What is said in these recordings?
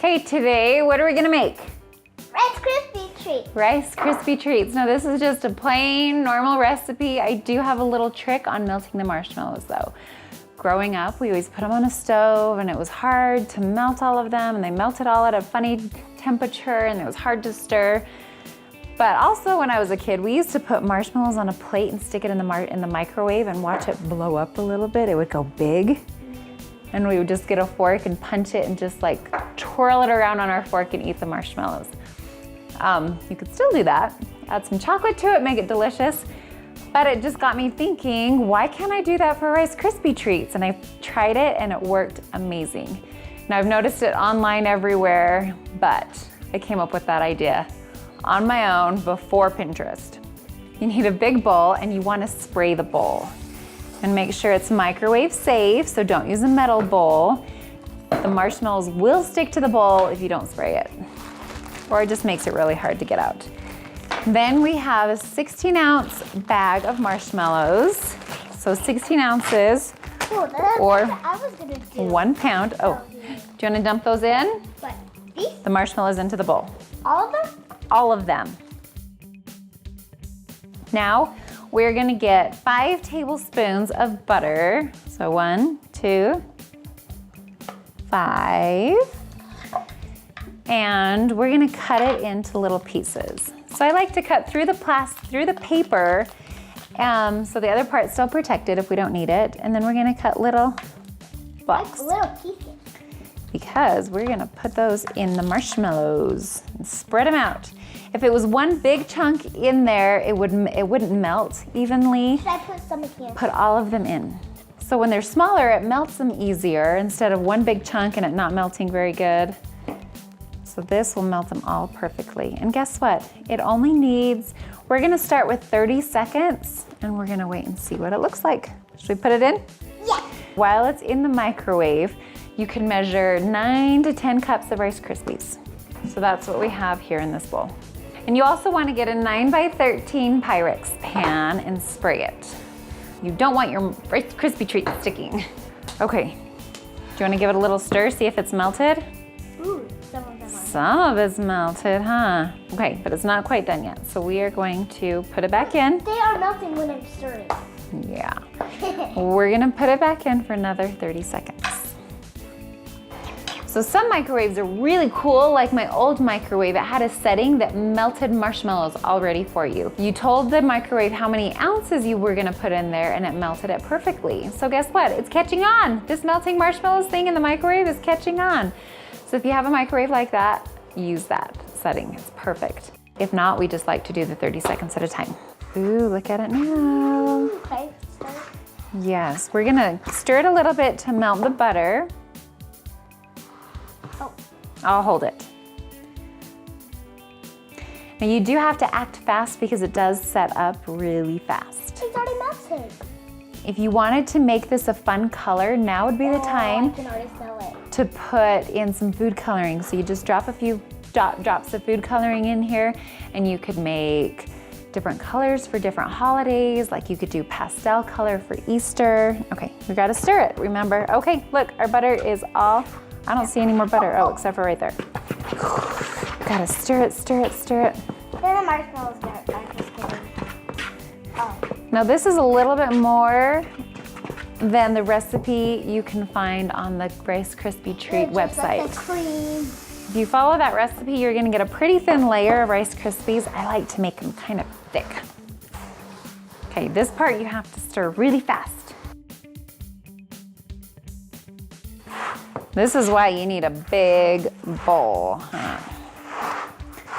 Okay, today, what are we gonna make? Rice Krispy treats. Rice Krispy treats. Now this is just a plain, normal recipe. I do have a little trick on melting the marshmallows though. Growing up, we always put them on a stove and it was hard to melt all of them, and they melted all at a funny temperature and it was hard to stir. But also when I was a kid, we used to put marshmallows on a plate and stick it in the microwave and watch it blow up a little bit. It would go big. And we would just get a fork and punch it and just like twirl it around on our fork and eat the marshmallows. You could still do that. Add some chocolate to it, make it delicious. But it just got me thinking, why can't I do that for Rice Krispy treats? And I tried it and it worked amazing. Now I've noticed it online everywhere, but I came up with that idea on my own before Pinterest. You need a big bowl and you want to spray the bowl. And make sure it's microwave safe, so don't use a metal bowl. The marshmallows will stick to the bowl if you don't spray it, or it just makes it really hard to get out. Then we have a 16-ounce bag of marshmallows. So 16 ounces, or I was gonna do 1 pound. Oh, do you wanna dump those in? But these? The marshmallows into the bowl. All of them? All of them. Now, we're gonna get 5 tablespoons of butter. So 1, 2, 5. And we're gonna cut it into little pieces. So I like to cut through the paper, so the other part's still protected if we don't need it. And then we're gonna cut little blocks. Like little pieces. Because we're gonna put those in the marshmallows and spread them out. If it was one big chunk in there, it wouldn't melt evenly. Should I put some in here? Put all of them in. So when they're smaller, it melts them easier instead of one big chunk and it not melting very good. So this will melt them all perfectly. And guess what? It only needs, we're gonna start with 30 seconds and we're gonna wait and see what it looks like. Should we put it in? Yeah. While it's in the microwave, you can measure 9 to 10 cups of Rice Krispies. So that's what we have here in this bowl. And you also want to get a 9x13 Pyrex pan and spray it. You don't want your Rice Krispy treat sticking. Okay, do you want to give it a little stir, see if it's melted? Ooh, some of them are. Some of it's melted, huh? Okay, but it's not quite done yet. So we are going to put it back in. They are melting when I'm stirring. Yeah. We're gonna put it back in for another 30 seconds. So some microwaves are really cool, like my old microwave. It had a setting that melted marshmallows already for you. You told the microwave how many ounces you were gonna put in there and it melted it perfectly. So guess what? It's catching on. This melting marshmallows thing in the microwave is catching on. So if you have a microwave like that, use that setting, it's perfect. If not, we just like to do the 30 seconds at a time. Ooh, look at it now. Okay, stir. Yes, we're gonna stir it a little bit to melt the butter. Oh. I'll hold it. Now you do have to act fast because it does set up really fast. It's already melted. If you wanted to make this a fun color, now would be the time I can already smell it. to put in some food coloring. So you just drop a few drops of food coloring in here and you could make different colors for different holidays. Like you could do pastel color for Easter. Okay, we gotta stir it, remember? Okay, look, our butter is all, I don't see any more butter. Oh, except for right there. Gotta stir it, stir it, stir it. Then the marshmallows are just kidding. Oh. Now this is a little bit more than the recipe you can find on the Rice Krispy treat website. Like the cream. If you follow that recipe, you're gonna get a pretty thin layer of Rice Krispies. I like to make them kind of thick. Okay, this part you have to stir really fast. This is why you need a big bowl, huh?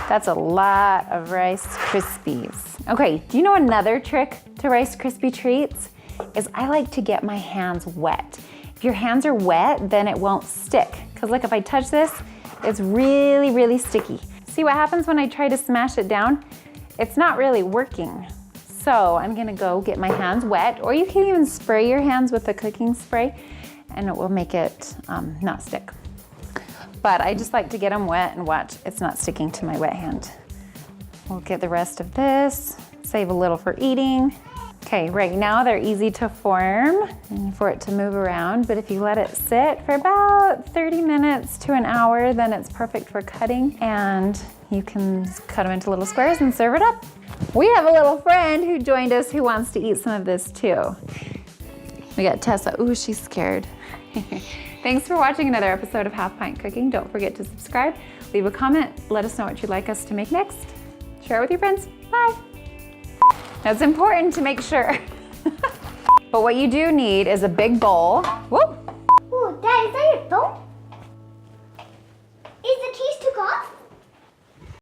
That's a lot of Rice Krispies. Okay, do you know another trick to Rice Krispy treats? Is I like to get my hands wet. If your hands are wet, then it won't stick. Because look, if I touch this, it's really, really sticky. See what happens when I try to smash it down? It's not really working. So I'm gonna go get my hands wet, or you can even spray your hands with the cooking spray and it will make it not stick. But I just like to get them wet and watch, it's not sticking to my wet hand. We'll get the rest of this, save a little for eating. Okay, right now they're easy to form and for it to move around, but if you let it sit for about 30 minutes to an hour, then it's perfect for cutting, and you can cut them into little squares and serve it up. We have a little friend who joined us who wants to eat some of this too. We got Tessa. Ooh, she's scared. Thanks for watching another episode of Half Pint Cooking. Don't forget to subscribe, leave a comment, let us know what you'd like us to make next. Share it with your friends. Bye. That's important to make sure. But what you do need is a big bowl. Whoop.